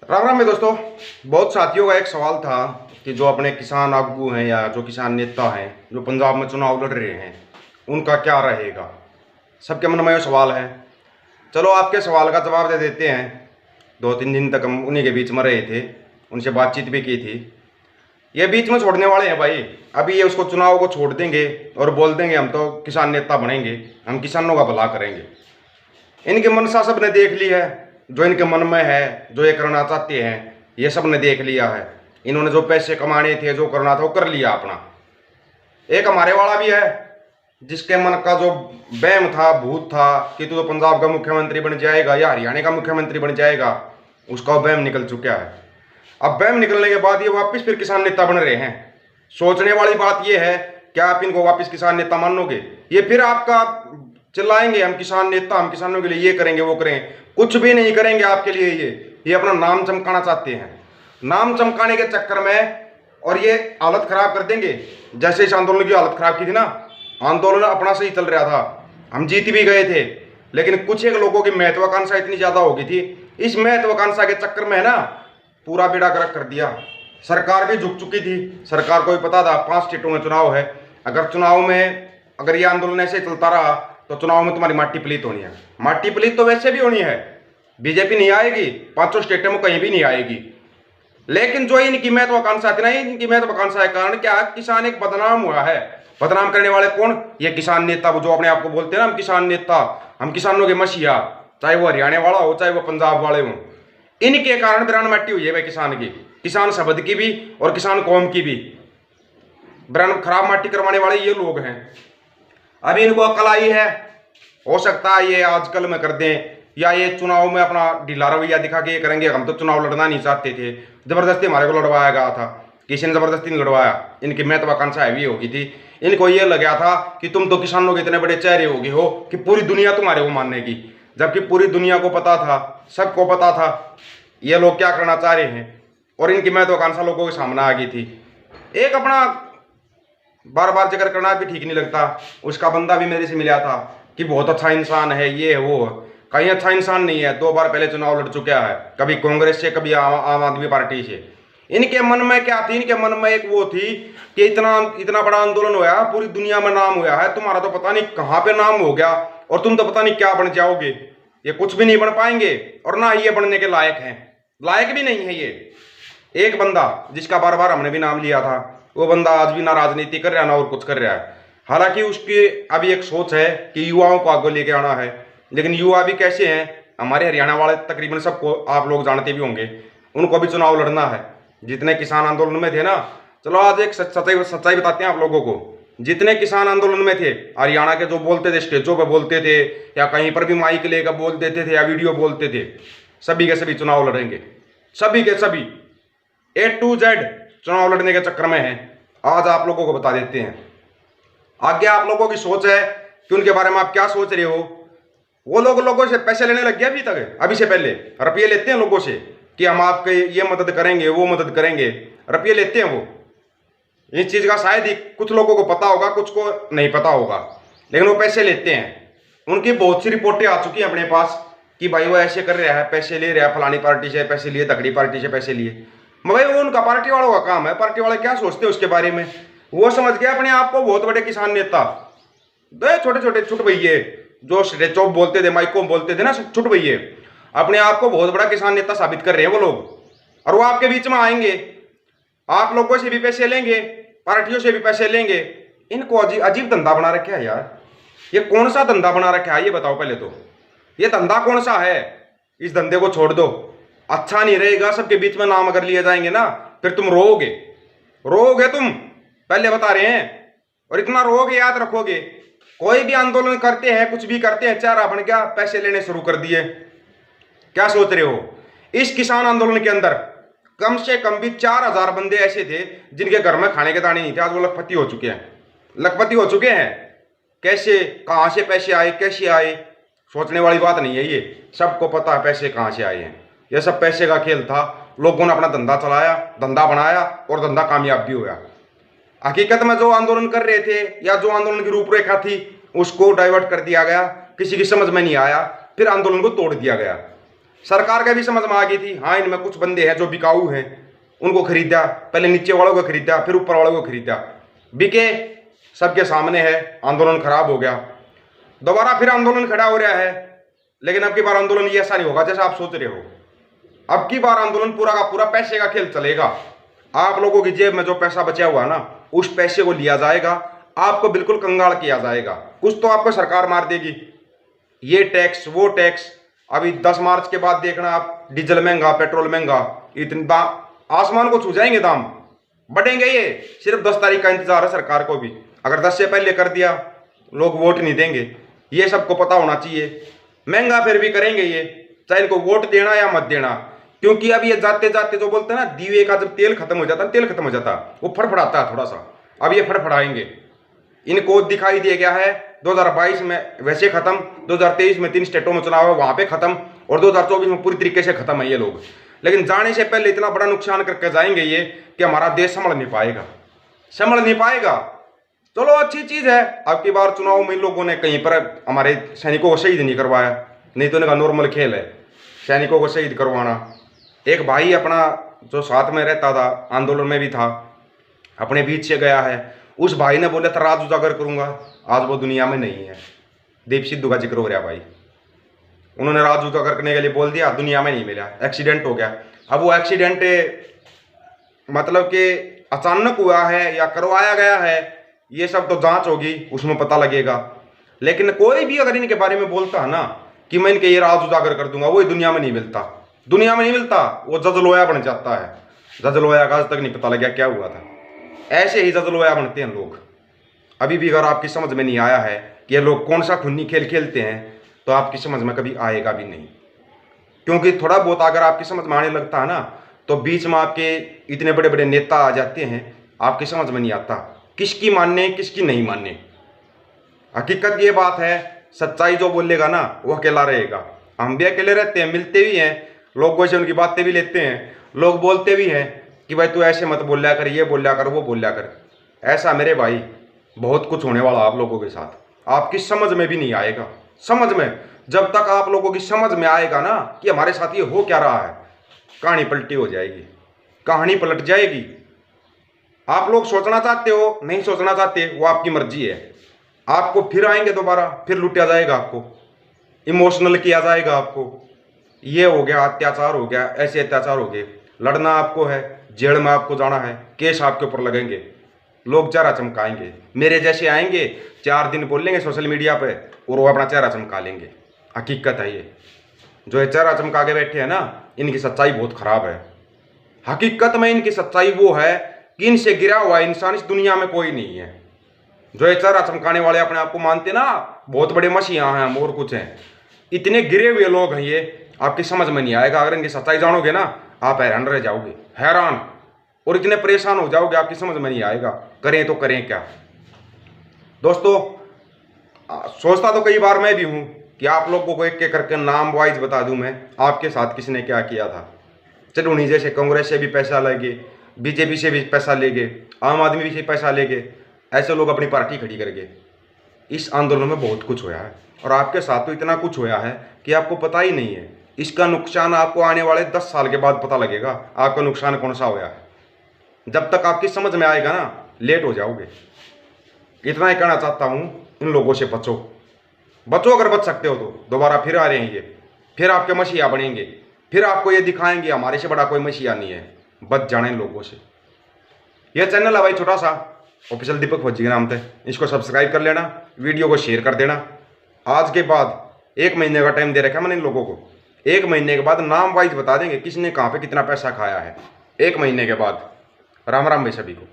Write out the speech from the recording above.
राम राम में दोस्तों। बहुत साथियों का एक सवाल था कि जो अपने किसान आगू हैं या जो किसान नेता हैं जो पंजाब में चुनाव लड़ रहे हैं उनका क्या रहेगा। सबके मन में ये सवाल है। चलो आपके सवाल का जवाब दे देते हैं। 2-3 दिन तक हम उन्हीं के बीच में रहे थे, उनसे बातचीत भी की थी। ये बीच में छोड़ने वाले हैं भाई। अभी ये उसको चुनाव को छोड़ देंगे और बोल देंगे हम तो किसान नेता बनेंगे, हम किसानों का भला करेंगे। इनकी मनसा सब ने देख ली है। जो इनके मन में है, जो ये करना चाहते हैं, ये सब ने देख लिया है। इन्होंने जो पैसे कमाने थे, जो करना था वो कर लिया अपना। एक हमारे वाला भी है जिसके मन का जो वहम था, भूत था कि तू तो पंजाब का मुख्यमंत्री बन जाएगा या हरियाणा का मुख्यमंत्री बन जाएगा, उसका वहम निकल चुका है। अब वहम निकलने के बाद ये वापस फिर किसान नेता बन रहे हैं। सोचने वाली बात ये है, क्या आप इनको वापस किसान नेता मानोगे? ये फिर आपका चिल्लाएंगे हम किसान नेता, हम किसानों के लिए ये करेंगे वो करेंगे। कुछ भी नहीं करेंगे आपके लिए। ये अपना नाम चमकाना चाहते हैं। नाम चमकाने के चक्कर में और ये हालत खराब कर देंगे। जैसे इस आंदोलन की हालत खराब की थी ना, आंदोलन अपना सही चल रहा था, हम जीत भी गए थे, लेकिन कुछ एक लोगों की महत्वाकांक्षा इतनी ज्यादा हो गई थी। इस महत्वाकांक्षा के चक्कर में है ना, पूरा बेड़ा गर्क कर दिया। सरकार भी झुक चुकी थी। सरकार को भी पता था 5 स्टेटों में चुनाव है। अगर ये आंदोलन ऐसे चलता रहा तो चुनाव में तुम्हारी माटी पलीत होनी है। माटी पलीत तो वैसे भी होनी है। बीजेपी नहीं आएगी, 5 स्टेटों में कहीं भी नहीं आएगी। लेकिन जो इनकी महत्वाकांक्षा थी ना, इनकी महत्वाकांक्षा के कारण क्या किसान एक बदनाम हुआ है। बदनाम करने वाले कौन? ये किसान नेता, वो जो अपने आप को बोलते हैं ना हम किसान नेता, हम किसानों के मसीहा, चाहे वो हरियाणा वाला हो चाहे वो पंजाब वाले हो। इनके कारण बिरान मट्टी हुई है भाई किसान की, किसान शब्द की भी और किसान कौम की भी। बिरान खराब माटी करवाने वाले ये लोग हैं। अभी इनको अकल आई है, हो सकता है ये आजकल में कर दें या ये चुनाव में अपना ढीला रवैया दिखा के ये करेंगे। हम तो चुनाव लड़ना नहीं चाहते थे, जबरदस्ती हमारे को लड़वाया गया था। किसी ने जबरदस्ती नहीं लड़वाया। इनकी महत्वाकांक्षा हैवी हो गई थी। इनको ये लगा था कि तुम तो किसानों के इतने बड़े चेहरे हो गए हो कि पूरी दुनिया तुम्हारे को मानने की, जबकि पूरी दुनिया को पता था, सबको पता था ये लोग क्या करना चाह रहे हैं। और इनकी महत्वाकांक्षा लोगों के सामने आ गई थी। एक अपना बार बार जिक्र करना भी ठीक नहीं लगता। उसका बंदा भी मेरे से मिला था कि बहुत अच्छा इंसान है, ये है वो। कहीं अच्छा इंसान नहीं है। 2 बार पहले चुनाव लड़ चुका है, कभी कांग्रेस से कभी आम आदमी पार्टी से। इनके मन में क्या थी? इनके मन में एक वो थी कि इतना बड़ा आंदोलन हुआ, पूरी दुनिया में नाम हुआ है, तुम्हारा तो पता नहीं कहाँ पे नाम हो गया और तुम तो पता नहीं क्या बन जाओगे। ये कुछ भी नहीं बन पाएंगे और ना ये बनने के लायक हैं। लायक भी नहीं है ये। एक बंदा जिसका बार बार हमने भी नाम लिया था, वो बंदा आज भी ना राजनीति कर रहा है ना और कुछ कर रहा है। हालांकि उसकी अभी एक सोच है कि युवाओं को आगे लेके आना है। लेकिन युवा भी कैसे हैं? हमारे हरियाणा वाले तकरीबन सबको आप लोग जानते भी होंगे, उनको भी चुनाव लड़ना है। जितने किसान आंदोलन में थे ना, चलो आज एक सच्चाई बताते हैं आप लोगों को। जितने किसान आंदोलन में थे, हरियाणा के जो बोलते थे, स्टेजों पर बोलते थे या कहीं पर भी माइक लेकर बोल देते थे या वीडियो बोलते थे, सभी के सभी चुनाव लड़ेंगे। सभी के सभी A to Z चुनाव लड़ने के चक्कर में है। आज आप लोगों को बता देते हैं। आगे आप लोगों की सोच है कि उनके बारे में आप क्या सोच रहे हो। वो लोगों से पैसे लेने लग गया अभी से पहले रुपये लेते हैं लोगों से कि हम आपके ये मदद करेंगे वो मदद करेंगे। रुपये लेते हैं वो। इस चीज़ का शायद ही कुछ लोगों को पता होगा, कुछ को नहीं पता होगा, लेकिन वो पैसे लेते हैं। उनकी बहुत सी रिपोर्टें आ चुकी हैं अपने पास कि भाई वो ऐसे कर रहा है, पैसे ले रहा है, फलानी पार्टी से पैसे लिए, तगड़ी पार्टी से पैसे लिए। भाई वो उनका पार्टी वालों का काम है। पार्टी वाले क्या सोचते हैं उसके बारे में? वो समझ गया अपने आप को बहुत बड़े किसान नेता। छोटे छोटे छुट भैये जो चौप बोलते थे, माइको बोलते थे ना, छुट भैये, अपने आप को बहुत बड़ा किसान नेता साबित कर रहे हैं वो लोग। और वो आपके बीच में आएंगे, आप लोगों से भी पैसे लेंगे, पार्टियों से भी पैसे लेंगे। इनको अजीब धंधा बना रखा है यार। ये कौन सा धंधा बना रखा है ये बताओ पहले तो। ये धंधा कौन सा है? इस धंधे को छोड़ दो, अच्छा नहीं रहेगा। सबके बीच में नाम अगर लिए जाएंगे ना, फिर तुम रोओगे तुम, पहले बता रहे हैं। और इतना रोओगे, याद रखोगे। कोई भी आंदोलन करते हैं, कुछ भी करते हैं, चेहरा बन गया, पैसे लेने शुरू कर दिए। क्या सोच रहे हो? इस किसान आंदोलन के अंदर कम से कम भी 4000 बंदे ऐसे थे जिनके घर में खाने के दाने नहीं थे। आज वो लखपति हो चुके हैं। कैसे, कहां से पैसे आए, कैसे आए, सोचने वाली बात नहीं है ये। सबको पता है पैसे कहां से आए हैं। यह सब पैसे का खेल था। लोगों ने अपना धंधा चलाया, धंधा बनाया और धंधा कामयाब भी हुआ। हकीकत में जो आंदोलन कर रहे थे या जो आंदोलन की रूपरेखा थी, उसको डाइवर्ट कर दिया गया। किसी की समझ में नहीं आया, फिर आंदोलन को तोड़ दिया गया। सरकार का भी समझ में आ गई थी, हाँ इनमें कुछ बंदे हैं जो बिकाऊ हैं, उनको खरीदा, पहले नीचे वालों को खरीदा, फिर ऊपर वालों को खरीदा, बिके, सबके सामने है, आंदोलन खराब हो गया, दोबारा फिर आंदोलन खड़ा हो रहा है। लेकिन अब की बार आंदोलन ये ऐसा नहीं होगा जैसा आप सोच रहे हो। अब की बार आंदोलन पूरा का पूरा पैसे का खेल चलेगा। आप लोगों की जेब में जो पैसा बचा हुआ है ना, उस पैसे को लिया जाएगा, आपको बिल्कुल कंगाल किया जाएगा। कुछ तो आपको सरकार मार देगी, ये टैक्स वो टैक्स। अभी 10 मार्च के बाद देखना आप, डीजल महंगा, पेट्रोल महंगा, इतने आसमान को छू जाएंगे दाम, बढ़ेंगे। ये सिर्फ 10 तारीख का इंतजार है सरकार को भी। अगर 10 से पहले कर दिया, लोग वोट नहीं देंगे, ये सबको पता होना चाहिए। महंगा फिर भी करेंगे ये, चाहे इनको वोट देना या मत देना, क्योंकि अब ये जाते जाते जो बोलते हैं ना, दीवे का जब तेल खत्म हो जाता है, तेल खत्म हो जाता है, वो फड़फड़ाता है थोड़ा सा। अब ये फड़फड़ाएंगे। इनको दिखाई दिया गया है 2022 में वैसे खत्म, 2023 में 3 स्टेटों में चुनाव है वहां पे खत्म, और 2024 में पूरी तरीके से खत्म है ये लोग। लेकिन जाने से पहले इतना बड़ा नुकसान करके जाएंगे ये कि हमारा देश संभल नहीं पाएगा, संभल नहीं पाएगा। चलो अच्छी चीज है, अब की बार चुनाव में इन लोगों ने कहीं पर हमारे सैनिकों को शहीद नहीं करवाया, नहीं तो इनका नॉर्मल खेल है सैनिकों को शहीद करवाना। एक भाई अपना जो साथ में रहता था, आंदोलन में भी था, अपने बीच से गया है, उस भाई ने बोला था राज उजागर करूंगा, आज वो दुनिया में नहीं है। दीप सिद्धू का जिक्र हो रहा भाई, उन्होंने राज उजागर करने के लिए बोल दिया, दुनिया में नहीं मिला, एक्सीडेंट हो गया। अब वो एक्सीडेंट मतलब कि अचानक हुआ है या करवाया गया है, ये सब तो जांच होगी, उसमें पता लगेगा। लेकिन कोई भी अगर इनके बारे में बोलता है ना कि मैं इनके ये राज उजागर कर दूंगा, वो दुनिया में नहीं मिलता, दुनिया में नहीं मिलता। वो जज लोया बन जाता है। जज लोया का आज तक नहीं पता लगा क्या हुआ था, ऐसे ही जज लोया बनते हैं लोग। अभी भी अगर आपकी समझ में नहीं आया है कि ये लोग कौन सा खूनी खेल खेलते हैं, तो आपकी समझ में कभी आएगा भी नहीं। क्योंकि थोड़ा बहुत अगर आपकी समझ में आने लगता है ना, तो बीच में आपके इतने बड़े बड़े नेता आ जाते हैं, आपकी समझ में नहीं आता किसकी मानने किसकी नहीं मानने। हकीकत ये बात है, सच्चाई जो बोलेगा ना वो अकेला रहेगा। हम भी अकेले रहते हैं, मिलते भी हैं, लोगों से उनकी बातें भी लेते हैं, लोग बोलते भी हैं कि भाई तू ऐसे मत बोलिया कर, ये बोलिया कर, वो बोलिया कर। ऐसा मेरे भाई बहुत कुछ होने वाला आप लोगों के साथ, आपकी समझ में भी नहीं आएगा। समझ में जब तक आप लोगों की समझ में आएगा ना कि हमारे साथ ये हो क्या रहा है, कहानी पलटी हो जाएगी, कहानी पलट जाएगी। आप लोग सोचना चाहते हो, नहीं सोचना चाहते, वो आपकी मर्जी है। आपको फिर आएंगे दोबारा, फिर लुटा जाएगा आपको, इमोशनल किया जाएगा आपको। ये हो गया, अत्याचार हो गया, ऐसे अत्याचार हो गए। लड़ना आपको है, जेल में आपको जाना है, केस आपके ऊपर लगेंगे, लोग चेहरा चमकाएंगे। मेरे जैसे आएंगे, 4 दिन बोलेंगे सोशल मीडिया पे और वो अपना चेहरा चमका लेंगे। हकीकत है ये, जो ये चेहरा चमका के बैठे हैं ना, इनकी सच्चाई बहुत खराब है। हकीकत में इनकी सच्चाई वो है कि इनसे गिरा हुआ इंसान इस दुनिया में कोई नहीं है। जो ये चेहरा चमकाने वाले अपने आप को मानते ना बहुत बड़े मसीहा हैं हम और कुछ हैं, इतने गिरे हुए लोग हैं ये, आपकी समझ में नहीं आएगा। अगर इनकी सच्चाई जानोगे ना, आप हैरान रह जाओगे, हैरान, और इतने परेशान हो जाओगे, आपकी समझ में नहीं आएगा करें तो करें क्या। दोस्तों, सोचता तो कई बार मैं भी हूँ कि आप लोगों को एक एक करके नाम वाइज बता दूं मैं आपके साथ किसने क्या किया था। चलो नहीं, जैसे कांग्रेस से भी पैसा लेंगे, बीजेपी से भी पैसा लेंगे, आम आदमी से पैसा लेंगे, ऐसे लोग अपनी पार्टी खड़ी करके। इस आंदोलन में बहुत कुछ होया है और आपके साथ तो इतना कुछ होया है कि आपको पता ही नहीं है। इसका नुकसान आपको आने वाले 10 साल के बाद पता लगेगा, आपका नुकसान कौन सा होया है। जब तक आपकी समझ में आएगा ना, लेट हो जाओगे। इतना ही कहना चाहता हूँ, इन लोगों से बचो, बचो अगर बच सकते हो तो। दोबारा फिर आ रहे हैं ये, फिर आपके मसीहा बनेंगे, फिर आपको ये दिखाएंगे हमारे से बड़ा कोई मसीहा नहीं है। बच जाने इन लोगों से। यह चैनल है भाई छोटा सा, ऑफिशियल दीपक फौजी के नाम से, इसको सब्सक्राइब कर लेना, वीडियो को शेयर कर देना। आज के बाद 1 महीने का टाइम दे रखा है मैंने इन लोगों को। 1 महीने के बाद नाम वाइज बता देंगे किसने कहाँ पे कितना पैसा खाया है। 1 महीने के बाद। राम राम भाई सभी को।